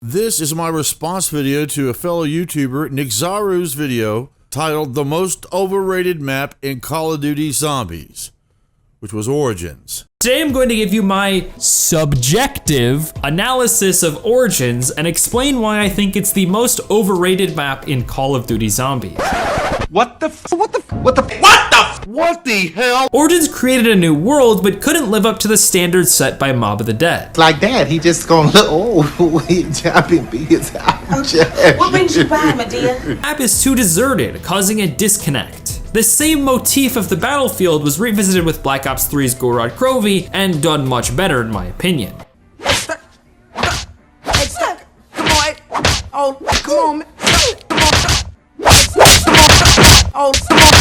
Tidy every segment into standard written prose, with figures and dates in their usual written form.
This is my response video to a fellow YouTuber, Nick Zaru's video titled The Most Overrated Map in Call of Duty Zombies, which was Origins. Today I'm going to give you my subjective analysis of Origins and explain why I think it's the most overrated map in Call of Duty Zombies. What the hell? Origins created a new world, but couldn't live up to the standards set by Mob of the Dead. Like that, he just gonna look, oh, he jumping his What brings you by, my dear? The map is too deserted, causing a disconnect. The same motif of the battlefield was revisited with Black Ops 3's Gorod Krovi and done much better in my opinion. Hey, stop. Come on. Oh, come on, man. Oh, come on.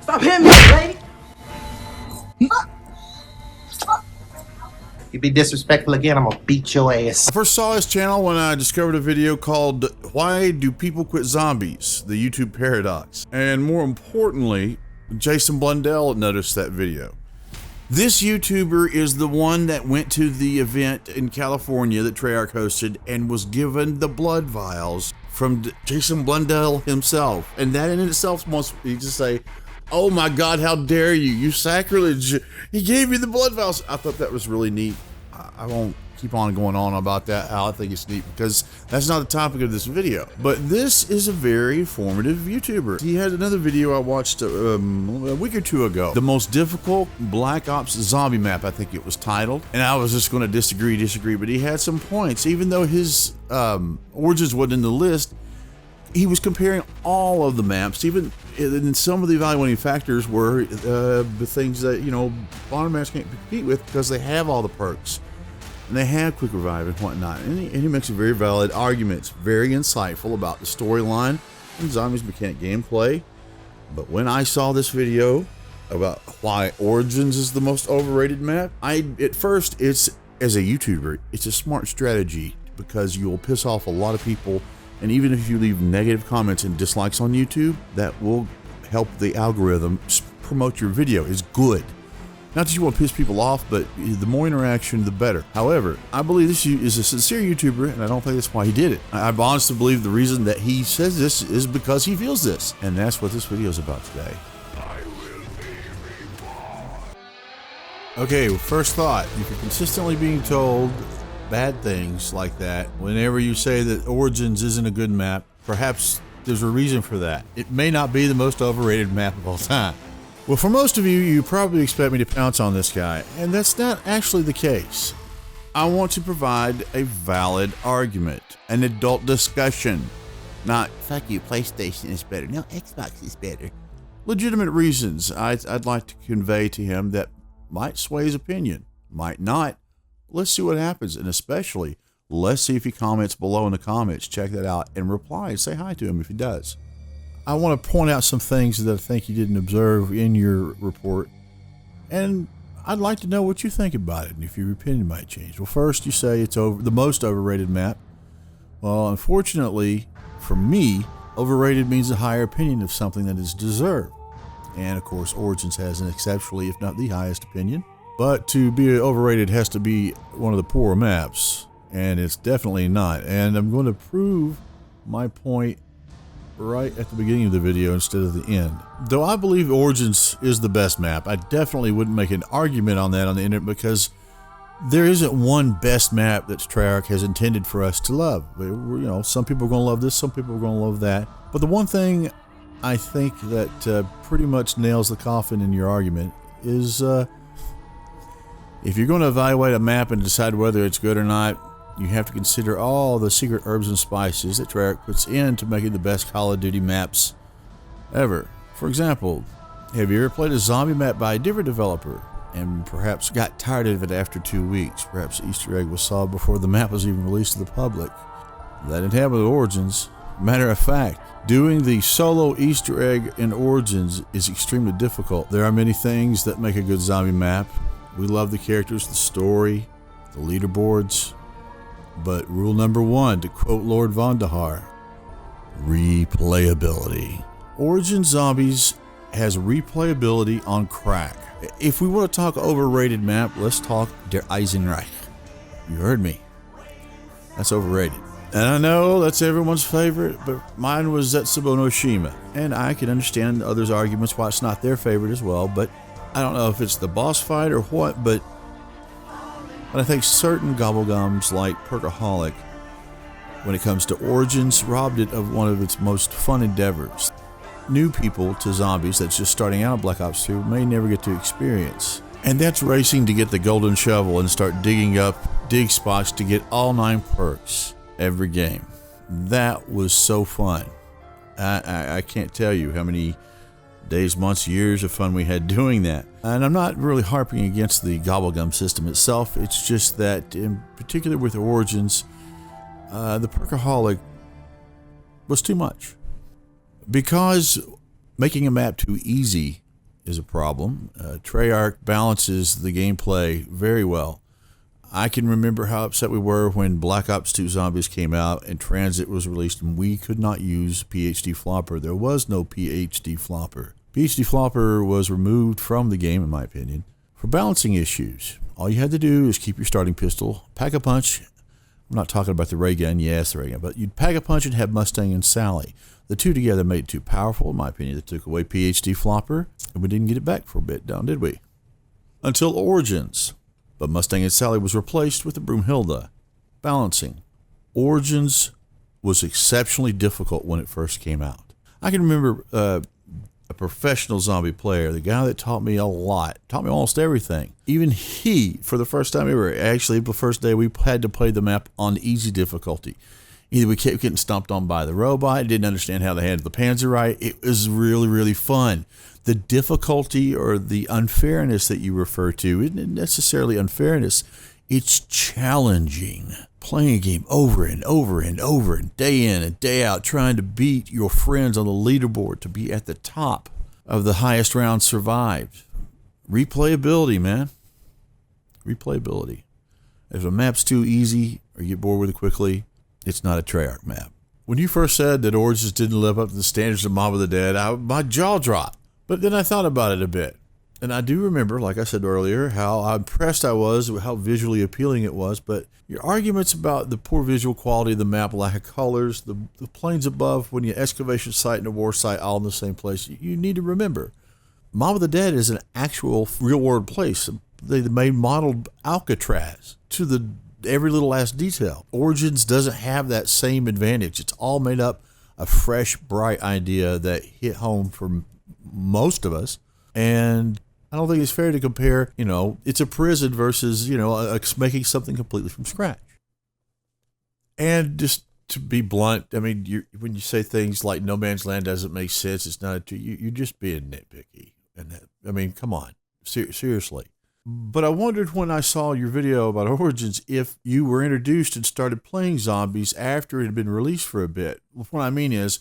Stop hitting me, lady. You be disrespectful again, I'm gonna beat your ass. I first saw his channel when I discovered a video called Why Do People Quit Zombies? The YouTube Paradox. And more importantly, Jason Blundell noticed that video. This YouTuber is the one that went to the event in California that Treyarch hosted and was given the blood vials from Jason Blundell himself. And that in itself wants you to say, oh my God, how dare you, you sacrilege. He gave you the blood vials. I thought that was really neat. I won't keep on going on about that, how I think it's neat, because that's not the topic of this video. But this is a very informative YouTuber. He had another video I watched a week or two ago. The most difficult Black Ops zombie map, I think it was titled. And I was just going to disagree, but he had some points. Even though his Origins wasn't in the list, he was comparing all of the maps, even in some of the evaluating factors were the things that, you know, modern maps can't compete with because they have all the perks. And they have quick revive and whatnot. And he makes a very valid arguments, very insightful about the storyline and zombies mechanic gameplay. But when I saw this video about why Origins is the most overrated map, at first, it's, as a YouTuber, it's a smart strategy because you'll piss off a lot of people. And even if you leave negative comments and dislikes on YouTube, that will help the algorithm promote your video. It's good. Not that you want to piss people off, but the more interaction, the better. However, I believe this is a sincere YouTuber, and I don't think that's why he did it. I honestly believe the reason that he says this is because he feels this. And that's what this video is about today. Okay, first thought. If you're consistently being told bad things like that, whenever you say that Origins isn't a good map, perhaps there's a reason for that. It may not be the most overrated map of all time. Well, for most of you, you probably expect me to pounce on this guy, and that's not actually the case. I want to provide a valid argument, an adult discussion, not, fuck you, PlayStation is better, no, Xbox is better. Legitimate reasons I'd like to convey to him that might sway his opinion, might not. Let's see what happens, and especially, let's see if he comments below in the comments. Check that out and reply and say hi to him if he does. I want to point out some things that I think you didn't observe in your report, and I'd like to know what you think about it and if your opinion might change. Well, first, you say it's the most overrated map. Well, unfortunately, for me, overrated means a higher opinion of something that is deserved. And, of course, Origins has an exceptionally, if not the highest opinion. But to be overrated has to be one of the poorer maps, and it's definitely not. And I'm going to prove my point right at the beginning of the video instead of the end. Though I believe Origins is the best map, I definitely wouldn't make an argument on that on the internet because there isn't one best map that Treyarch has intended for us to love. You know, some people are going to love this, some people are going to love that. But the one thing I think that pretty much nails the coffin in your argument is if you're going to evaluate a map and decide whether it's good or not, you have to consider all the secret herbs and spices that Treyarch puts into making the best Call of Duty maps ever. For example, have you ever played a zombie map by a different developer and perhaps got tired of it after 2 weeks? Perhaps the Easter egg was solved before the map was even released to the public. That didn't happen with Origins. Matter of fact, doing the solo Easter egg in Origins is extremely difficult. There are many things that make a good zombie map. We love the characters, the story, the leaderboards. But rule number one, to quote Lord Vondahar, replayability. Origin Zombies has replayability on crack. If we want to talk overrated map, let's talk Der Eisenreich. You heard me. That's overrated. And I know that's everyone's favorite, but mine was Zetsubo no Shima. And I can understand others' arguments why it's not their favorite as well, but I don't know if it's the boss fight or what, but I think certain gobblegums like Perkaholic, when it comes to Origins, robbed it of one of its most fun endeavors. New people to zombies that's just starting out in Black Ops 2 may never get to experience. And that's racing to get the golden shovel and start digging up dig spots to get all 9 perks every game. That was so fun. I can't tell you how many days, months, years of fun we had doing that. And I'm not really harping against the gobblegum system itself. It's just that, in particular with Origins, the Perkaholic was too much. Because making a map too easy is a problem, Treyarch balances the gameplay very well. I can remember how upset we were when Black Ops 2 Zombies came out and Transit was released and we could not use PhD Flopper. There was no PhD Flopper. PhD Flopper was removed from the game, in my opinion, for balancing issues. All you had to do is keep your starting pistol, pack a punch. I'm not talking about the ray gun, yes, the ray gun, but you'd pack a punch and have Mustang and Sally. The two together made it too powerful, in my opinion. They took away PhD Flopper, and we didn't get it back for a bit down, did we? Until Origins. But Mustang and Sally was replaced with the Broomhilda. Balancing. Origins was exceptionally difficult when it first came out. I can remember a professional zombie player, the guy that taught me a lot, taught me almost everything. Even he, for the first time ever, actually the first day we had to play the map on easy difficulty. Either we kept getting stomped on by the robot, didn't understand how they handled the Panzer right. It was really, really fun. The difficulty or the unfairness that you refer to isn't necessarily unfairness. It's challenging. Playing a game over and over and over and day in and day out, trying to beat your friends on the leaderboard to be at the top of the highest round survived. Replayability, man. Replayability. If a map's too easy or you get bored with it quickly, it's not a Treyarch map. When you first said that Origins didn't live up to the standards of Mob of the Dead, my jaw dropped. But then I thought about it a bit. And I do remember, like I said earlier, how impressed I was with how visually appealing it was. But your arguments about the poor visual quality of the map, lack of colors, the planes above, when you excavation site and a war site all in the same place, you need to remember, Mob of the Dead is an actual real-world place. They modeled Alcatraz to every little last detail. Origins doesn't have that same advantage. It's all made up a fresh, bright idea that hit home for most of us. And I don't think it's fair to compare, it's a prison versus, making something completely from scratch. And just to be blunt, I mean, when you say things like No Man's Land doesn't make sense, it's not, you're just being nitpicky. And come on, seriously. But I wondered when I saw your video about Origins if you were introduced and started playing zombies after it had been released for a bit. What I mean is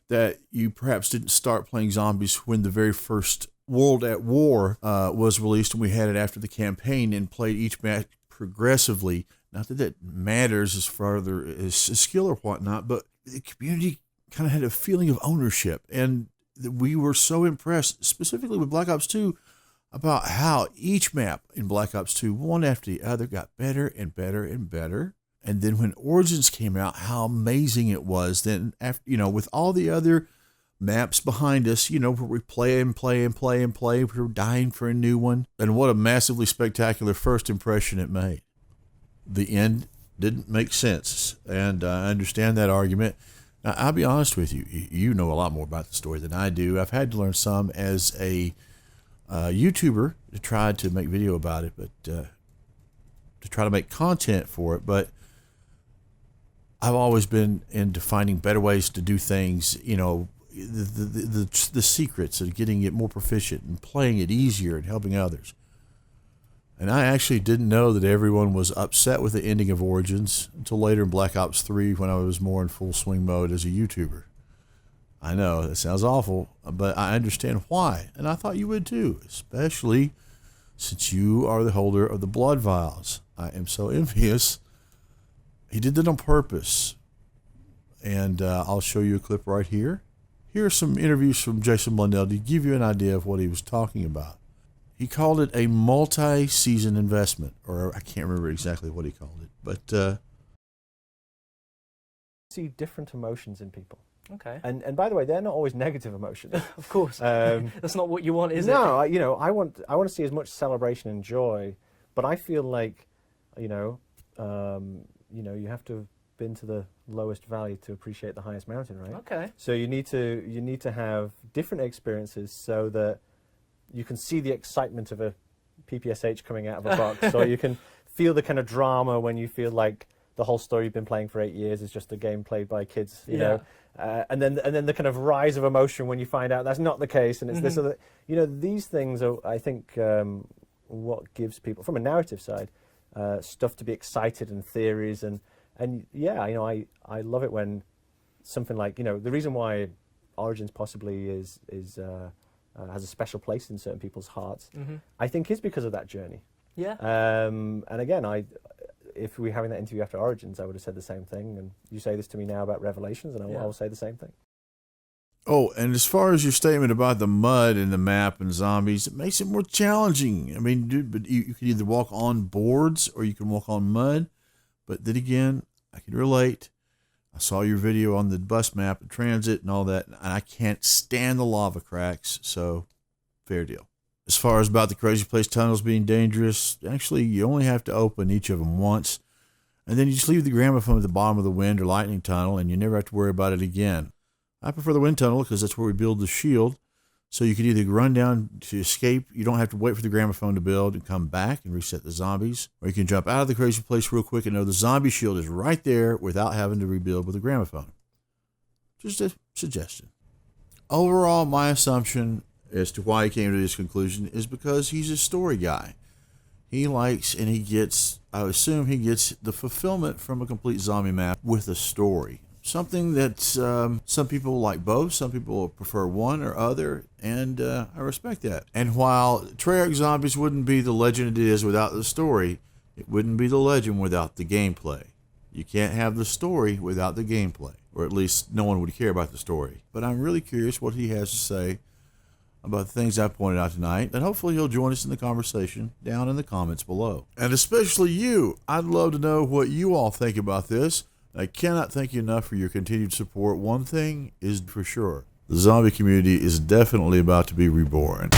that you perhaps didn't start playing zombies when the very first World at War was released and we had it after the campaign and played each match progressively. Not that that matters as further as skill or whatnot, but the community kind of had a feeling of ownership. And we were so impressed, specifically with Black Ops 2, about how each map in Black Ops 2, one after the other, got better and better and better. And then when Origins came out, how amazing it was. Then, after, with all the other maps behind us, where we play and play and play and play, we're dying for a new one. And what a massively spectacular first impression it made. The end didn't make sense. And I understand that argument. Now, I'll be honest with you. You know a lot more about the story than I do. I've had to learn some as a YouTuber to try to make video about it, but to try to make content for it. But I've always been into finding better ways to do things, the secrets of getting it more proficient and playing it easier and helping others. And I actually didn't know that everyone was upset with the ending of Origins until later in Black Ops 3 when I was more in full swing mode as a YouTuber. I know, that sounds awful, but I understand why. And I thought you would too, especially since you are the holder of the blood vials. I am so envious. He did that on purpose. And I'll show you a clip right here. Here are some interviews from Jason Blundell to give you an idea of what he was talking about. He called it a multi-season investment, or I can't remember exactly what he called it, but see different emotions in people. Okay. And by the way, they're not always negative emotions. Of course. That's not what you want, is it? No, I want to see as much celebration and joy, but I feel like, you have to have been to the lowest valley to appreciate the highest mountain, right? Okay. So you need to have different experiences so that you can see the excitement of a PPSH coming out of a box, or you can feel the kind of drama when you feel like the whole story you've been playing for 8 years is just a game played by kids, you know. And then the kind of rise of emotion when you find out that's not the case, and it's this other, these things are, I think, what gives people, from a narrative side, stuff to be excited, and theories, and yeah, I love it when something like, the reason why Origins possibly has a special place in certain people's hearts, I think, is because of that journey. Yeah. And again, if we were having that interview after Origins, I would have said the same thing. And you say this to me now about Revelations, and I will say the same thing. Oh, and as far as your statement about the mud and the map and zombies, it makes it more challenging. I mean, but you can either walk on boards or you can walk on mud. But then again, I can relate. I saw your video on the bus map and transit and all that, and I can't stand the lava cracks, so fair deal. As far as about the Crazy Place tunnels being dangerous, actually, you only have to open each of them once, and then you just leave the gramophone at the bottom of the wind or lightning tunnel, and you never have to worry about it again. I prefer the wind tunnel because that's where we build the shield, so you can either run down to escape. You don't have to wait for the gramophone to build and come back and reset the zombies, or you can jump out of the Crazy Place real quick and know the zombie shield is right there without having to rebuild with the gramophone. Just a suggestion. Overall, my assumption as to why he came to this conclusion is because he's a story guy. He likes and he gets, I assume he gets the fulfillment from a complete zombie map with a story. Something that some people like both, some people prefer one or other, and I respect that. And while Treyarch Zombies wouldn't be the legend it is without the story, it wouldn't be the legend without the gameplay. You can't have the story without the gameplay, or at least no one would care about the story. But I'm really curious what he has to say about the things I pointed out tonight, and hopefully he'll join us in the conversation down in the comments below. And especially you, I'd love to know what you all think about this. I cannot thank you enough for your continued support. One thing is for sure, the zombie community is definitely about to be reborn.